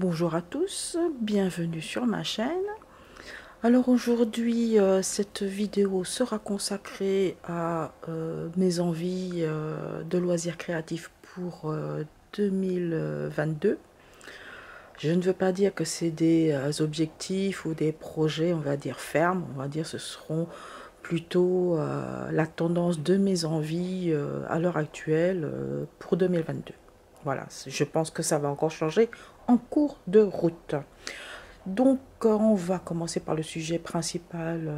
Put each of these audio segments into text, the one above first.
Bonjour à tous, bienvenue sur ma chaîne. Alors aujourd'hui, cette vidéo sera consacrée à mes envies de loisirs créatifs pour 2022. Je ne veux pas dire que c'est des objectifs ou des projets, on va dire fermes, on va dire ce seront plutôt la tendance de mes envies à l'heure actuelle pour 2022. Voilà, je pense que ça va encore changer en cours de route. Donc, on va commencer par le sujet principal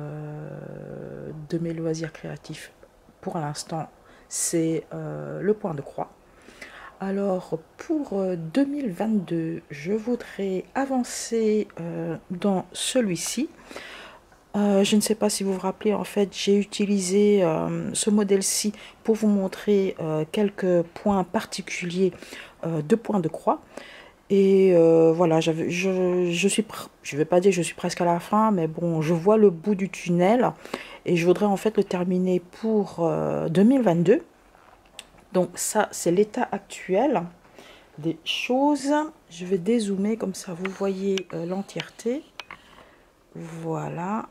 de mes loisirs créatifs. Pour l'instant, c'est le point de croix. Alors, pour 2022, je voudrais avancer dans celui-ci. Je ne sais pas si vous vous rappelez, en fait, j'ai utilisé ce modèle-ci pour vous montrer quelques points particuliers de points de croix. Et voilà, je vais pas dire que je suis presque à la fin, mais bon, je vois le bout du tunnel et je voudrais en fait le terminer pour 2022. Donc ça, c'est l'état actuel des choses. Je vais dézoomer comme ça, vous voyez l'entièreté. Voilà.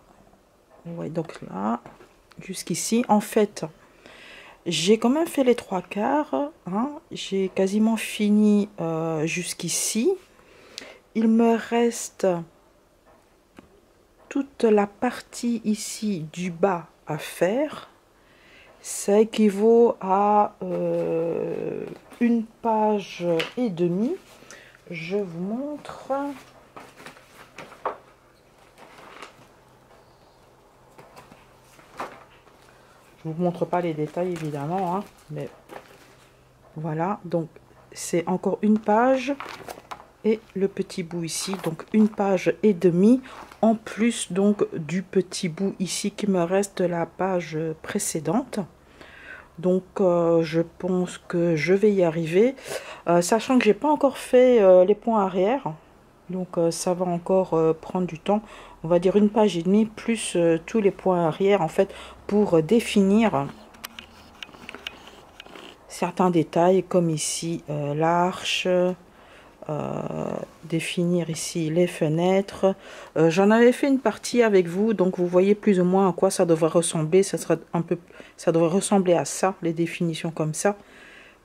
Ouais, donc là, jusqu'ici, en fait, j'ai quand même fait les trois quarts. Hein. J'ai quasiment fini jusqu'ici. Il me reste toute la partie ici du bas à faire. Ça équivaut à une page et demie. Je vous montre. Je vous montre pas les détails évidemment, hein, mais voilà. Donc c'est encore une page et le petit bout ici, donc une page et demie en plus donc du petit bout ici qui me reste de la page précédente. Donc je pense que je vais y arriver, sachant que j'ai pas encore fait les points arrière, donc ça va encore prendre du temps. On va dire une page et demie plus tous les points arrière en fait pour définir certains détails comme ici l'arche, définir ici les fenêtres. J'en avais fait une partie avec vous, donc vous voyez plus ou moins à quoi ça devrait ressembler. Ça devrait ressembler à ça, les définitions comme ça.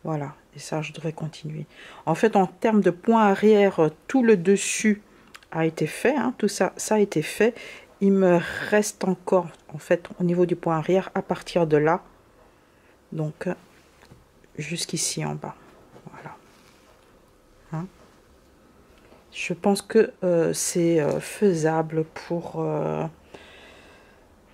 Voilà, et ça je devrais continuer. En fait, en termes de points arrière, tout le dessus a été fait, hein, tout ça, ça a été fait. Il me reste encore, en fait, au niveau du point arrière, à partir de là, donc jusqu'ici en bas. Voilà. Hein. Je pense que c'est faisable pour...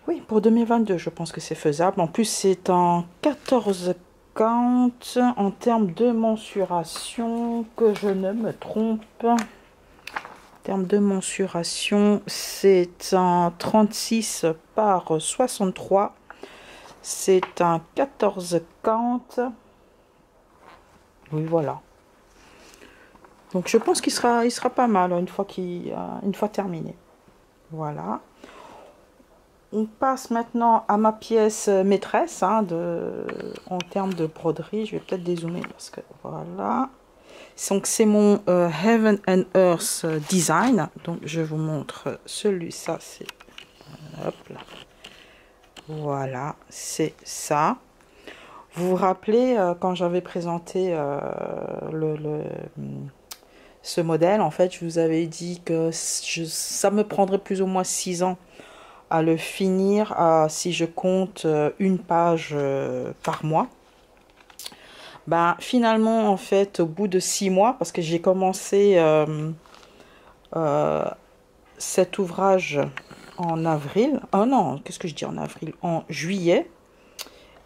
oui, pour 2022, je pense que c'est faisable. En plus, c'est en 14 count en termes de mensuration, que je ne me trompe. En termes de mensuration, c'est un 36 par 63. C'est un 14 count. Oui, voilà. Donc je pense qu'il sera pas mal une fois terminé. Voilà. On passe maintenant à ma pièce maîtresse hein, en termes de broderie. Je vais peut-être dézoomer parce que voilà. Donc c'est mon Heaven and Earth design. Donc je vous montre celui, ça c'est... Hop là. Voilà, c'est ça. Vous vous rappelez quand j'avais présenté ce modèle, en fait, je vous avais dit que ça me prendrait plus ou moins 6 ans à le finir si je compte une page par mois. Ben, finalement, en fait, au bout de 6 mois, parce que j'ai commencé cet ouvrage en avril. Oh non, qu'est-ce que je dis en avril? En juillet.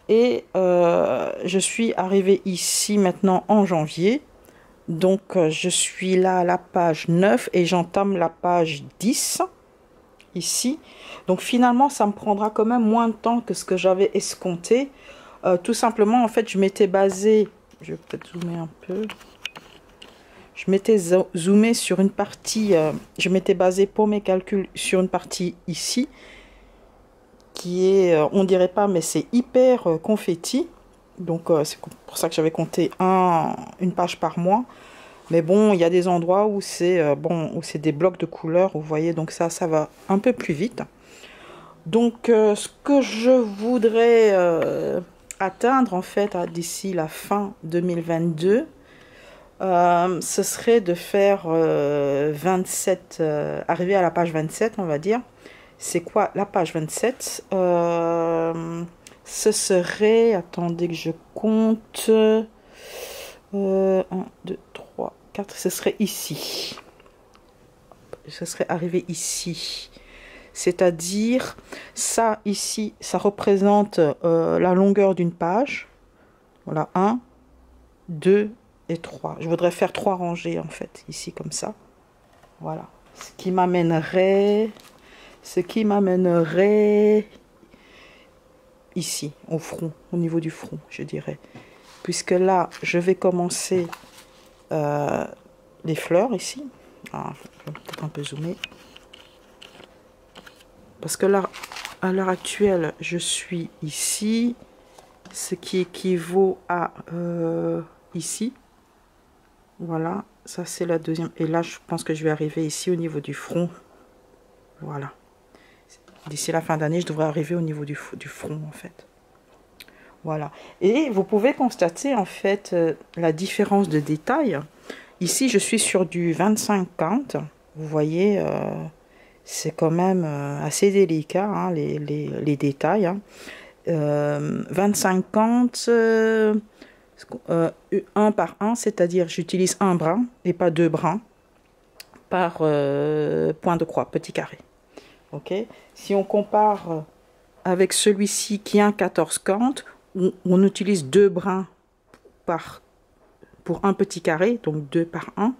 Et je suis arrivée ici maintenant en janvier. Donc, je suis là à la page 9 et j'entame la page 10 ici. Donc, finalement, ça me prendra quand même moins de temps que ce que j'avais escompté. Tout simplement, en fait, je m'étais basée... Je vais peut-être zoomer un peu. Je m'étais zoomé sur une partie... je m'étais basée pour mes calculs sur une partie ici. Qui est, on dirait pas, mais c'est hyper confetti. Donc, c'est pour ça que j'avais compté une page par mois. Mais bon, il y a des endroits où c'est bon, où c'est des blocs de couleurs, vous voyez, donc ça va un peu plus vite. Donc, ce que je voudrais atteindre, en fait, d'ici la fin 2022, ce serait de faire 27, arriver à la page 27, on va dire. C'est quoi la page 27? Ce serait, attendez que je compte, 1, 2, 3, 4, ce serait ici. Ce serait arrivé ici. C'est-à-dire, ça ici, ça représente la longueur d'une page. Voilà, 1, 2 et 3. Je voudrais faire 3 rangées, en fait, ici, comme ça. Voilà. Ce qui m'amènerait ici, au front, au niveau du front, je dirais. Puisque là, je vais commencer les fleurs, ici. Ah, je vais peut-être un peu zoomer. Parce que là, à l'heure actuelle, je suis ici, ce qui équivaut à ici. Voilà, ça c'est la deuxième. Et là, je pense que je vais arriver ici au niveau du front. Voilà. D'ici la fin d'année, je devrais arriver au niveau du front, en fait. Voilà. Et vous pouvez constater, en fait, la différence de détail. Ici, je suis sur du 25-50. Vous voyez... c'est quand même assez délicat, hein, les détails. Hein. 25-50, 1 par 1, c'est-à-dire j'utilise un brin et pas 2 brins par point de croix, petit carré. Okay. Si on compare avec celui-ci qui est un 14-50, on utilise 2 brins pour un petit carré, donc 2 par 1.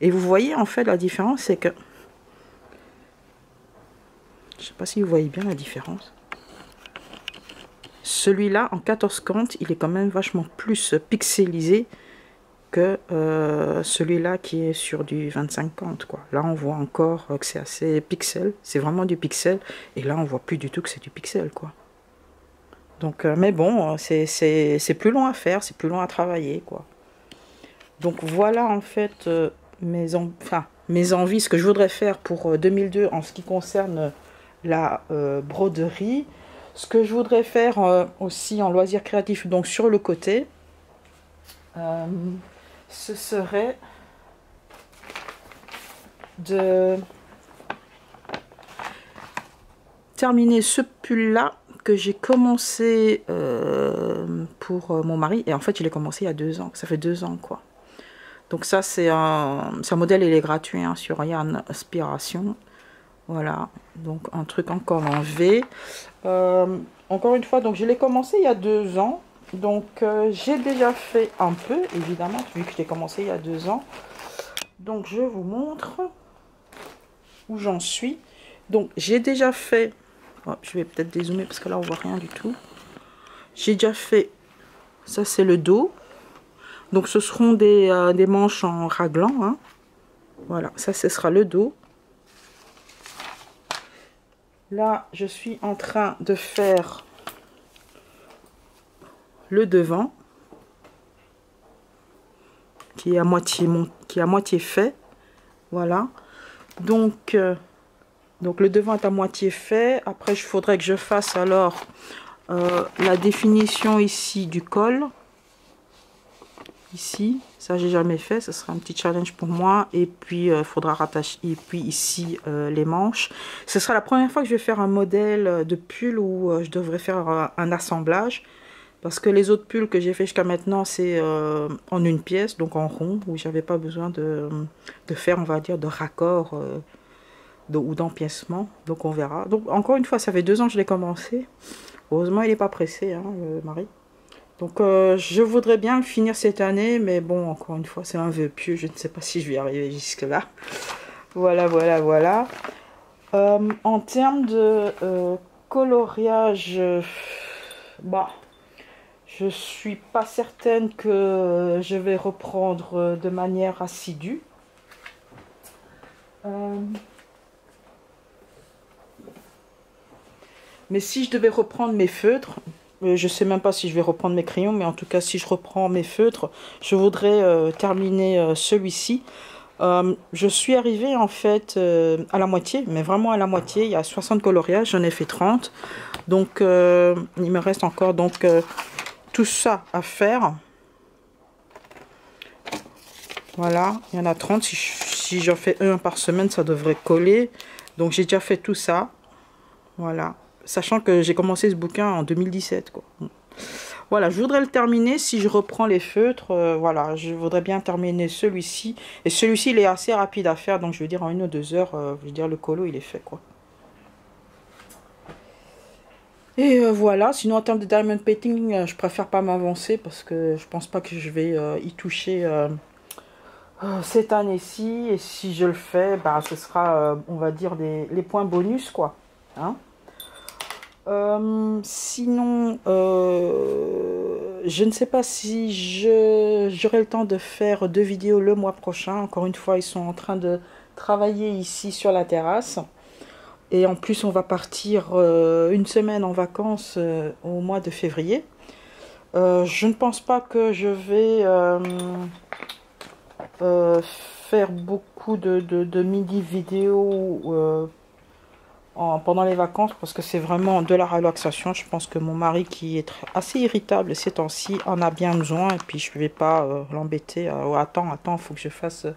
Et vous voyez en fait la différence, c'est que je ne sais pas si vous voyez bien la différence. Celui-là, en 14-50, il est quand même vachement plus pixelisé que celui-là qui est sur du 25-50, quoi. Là, on voit encore que c'est assez pixel. C'est vraiment du pixel. Et là, on voit plus du tout que c'est du pixel, quoi. Donc, mais bon, c'est plus long à faire, c'est plus long à travailler, quoi. Donc, voilà, en fait, mes envies, ce que je voudrais faire pour 2002 en ce qui concerne la broderie. Ce que je voudrais faire aussi en loisir créatif, donc sur le côté, ce serait de terminer ce pull là que j'ai commencé pour mon mari. Et en fait, je l'ai commencé il y a 2 ans. Ça fait 2 ans, quoi. Donc ça, c'est un modèle, il est gratuit hein, sur Yarn Inspiration. Voilà, donc un truc encore en V. Encore une fois, donc je l'ai commencé il y a 2 ans. Donc j'ai déjà fait un peu, évidemment, vu que je l'ai commencé il y a 2 ans. Donc je vous montre où j'en suis. Donc j'ai déjà fait, oh, je vais peut-être dézoomer parce que là on voit rien du tout. J'ai déjà fait, ça c'est le dos. Donc ce seront des manches en raglan. Hein. Voilà, ça ce sera le dos. Là, je suis en train de faire le devant, qui est à moitié fait. Voilà. Donc le devant est à moitié fait. Après, il faudrait que je fasse alors la définition ici du col. Ici, ça j'ai jamais fait, ce sera un petit challenge pour moi. Et puis il faudra rattacher, et puis ici les manches. Ce sera la première fois que je vais faire un modèle de pull où je devrais faire un assemblage. Parce que les autres pulls que j'ai fait jusqu'à maintenant, c'est en une pièce, donc en rond, où j'avais pas besoin de faire, on va dire, de raccord ou d'empiècement. Donc on verra. Donc encore une fois, ça fait 2 ans que je l'ai commencé. Heureusement, il n'est pas pressé, hein, le mari. Donc je voudrais bien le finir cette année, mais bon, encore une fois, c'est un vœu pieux. Je ne sais pas si je vais y arriver jusque-là. Voilà, voilà, voilà. En termes de coloriage, bah, je suis pas certaine que je vais reprendre de manière assidue. Mais si je devais reprendre mes feutres, Je sais même pas si je vais reprendre mes crayons, mais en tout cas, si je reprends mes feutres, je voudrais terminer celui-ci. Je suis arrivée en fait à la moitié, mais vraiment à la moitié. Il y a 60 coloriages, j'en ai fait 30. Donc, il me reste encore tout ça à faire. Voilà, il y en a 30. Si j'en fais un par semaine, ça devrait coller. Donc, j'ai déjà fait tout ça. Voilà. Sachant que j'ai commencé ce bouquin en 2017, quoi. Voilà, je voudrais le terminer. Si je reprends les feutres, voilà, je voudrais bien terminer celui-ci. Et celui-ci, il est assez rapide à faire. Donc, je veux dire, en 1 ou 2 heures, je veux dire, le colo, il est fait, quoi. Et voilà, sinon en termes de diamond painting, je préfère pas m'avancer parce que je pense pas que je vais y toucher cette année-ci. Et si je le fais, bah, ce sera, on va dire, les points bonus, quoi. Hein. Sinon, je ne sais pas si j'aurai le temps de faire 2 vidéos le mois prochain. Encore une fois, ils sont en train de travailler ici sur la terrasse. Et en plus, on va partir 1 semaine en vacances au mois de février. Je ne pense pas que je vais faire beaucoup de mini vidéos pendant les vacances parce que c'est vraiment de la relaxation. Je pense que mon mari, qui est assez irritable ces temps-ci, en a bien besoin. Et puis, je ne vais pas l'embêter. Attends, il faut que je fasse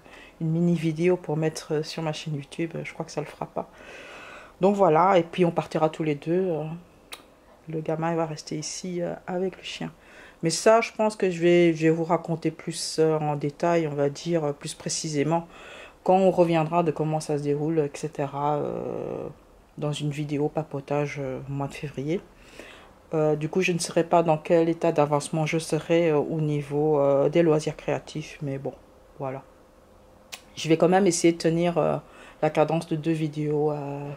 une mini vidéo pour mettre sur ma chaîne YouTube. Je crois que ça ne le fera pas. Donc voilà, et puis on partira tous les deux. Le gamin il va rester ici avec le chien. Mais ça, je pense que je vais vous raconter plus en détail, on va dire, plus précisément, quand on reviendra de comment ça se déroule, etc. Dans une vidéo papotage au mois de février. Du coup, je ne saurais pas dans quel état d'avancement je serai au niveau des loisirs créatifs. Mais bon, voilà. Je vais quand même essayer de tenir la cadence de 2 vidéos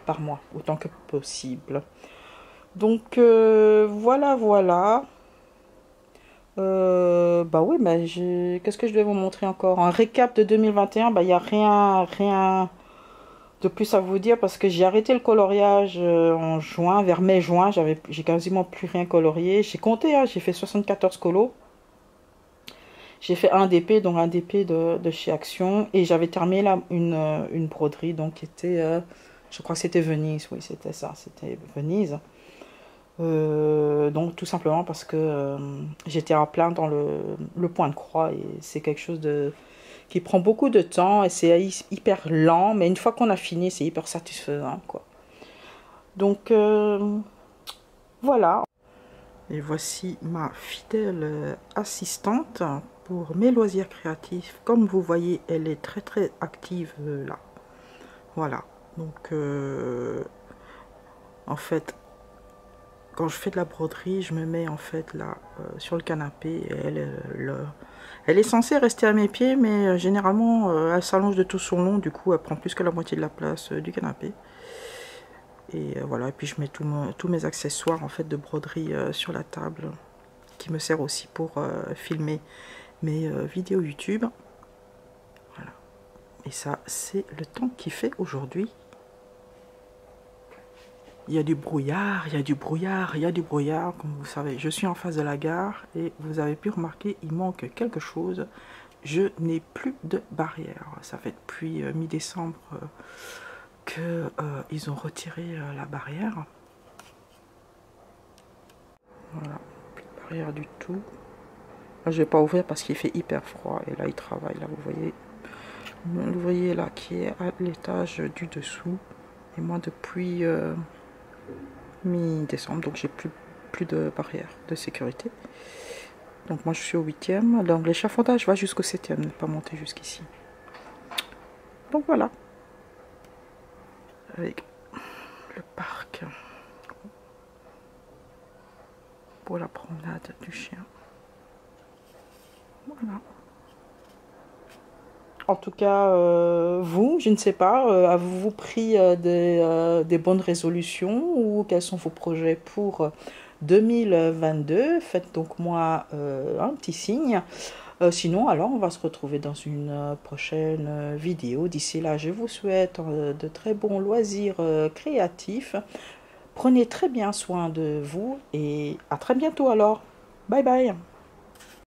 par mois, autant que possible. Donc, voilà. Bah oui, bah qu'est-ce que je vais vous montrer encore? Un récap de 2021, bah il n'y a rien de plus à vous dire parce que j'ai arrêté le coloriage en juin, vers mai-juin, j'ai quasiment plus rien colorié. J'ai compté, hein, j'ai fait 74 colos. J'ai fait un DP, donc un DP de chez Action. Et j'avais terminé une broderie, donc qui était, je crois que c'était Venise, oui c'était ça, c'était Venise. Donc tout simplement parce que j'étais en plein dans le point de croix et c'est quelque chose qui prend beaucoup de temps et c'est hyper lent. Mais une fois qu'on a fini, c'est hyper satisfaisant, quoi. Donc voilà. Et voici ma fidèle assistante pour mes loisirs créatifs. Comme vous voyez, elle est très active là. Voilà. Donc, en fait, quand je fais de la broderie, je me mets en fait là sur le canapé. Et elle est censée rester à mes pieds, mais généralement, elle s'allonge de tout son long. Du coup, elle prend plus que la moitié de la place du canapé. Et voilà, et puis je mets tous mes accessoires en fait de broderie sur la table, qui me sert aussi pour filmer mes vidéos YouTube. Voilà. Et ça, c'est le temps qu'il fait aujourd'hui. Il y a du brouillard, il y a du brouillard, il y a du brouillard. Comme vous savez, je suis en face de la gare et vous avez pu remarquer, il manque quelque chose. Je n'ai plus de barrière. Ça fait depuis mi-décembre qu'ils ont retiré la barrière. Voilà, plus de barrière du tout. Là, je vais pas ouvrir parce qu'il fait hyper froid. Et là, il travaille. Là, vous voyez l'ouvrier là qui est à l'étage du dessous. Et moi, depuis mi-décembre, donc j'ai plus de barrière de sécurité. Donc moi, je suis au 8e. Donc l'échafaudage va jusqu'au 7e, ne pas monter jusqu'ici. Donc voilà. Avec le parc pour la promenade du chien. Voilà. En tout cas, vous, je ne sais pas, avez-vous pris des bonnes résolutions ou quels sont vos projets pour 2022? Faites donc moi un petit signe. Sinon, alors, on va se retrouver dans une prochaine vidéo. D'ici là, je vous souhaite de très bons loisirs créatifs. Prenez très bien soin de vous et à très bientôt alors. Bye bye.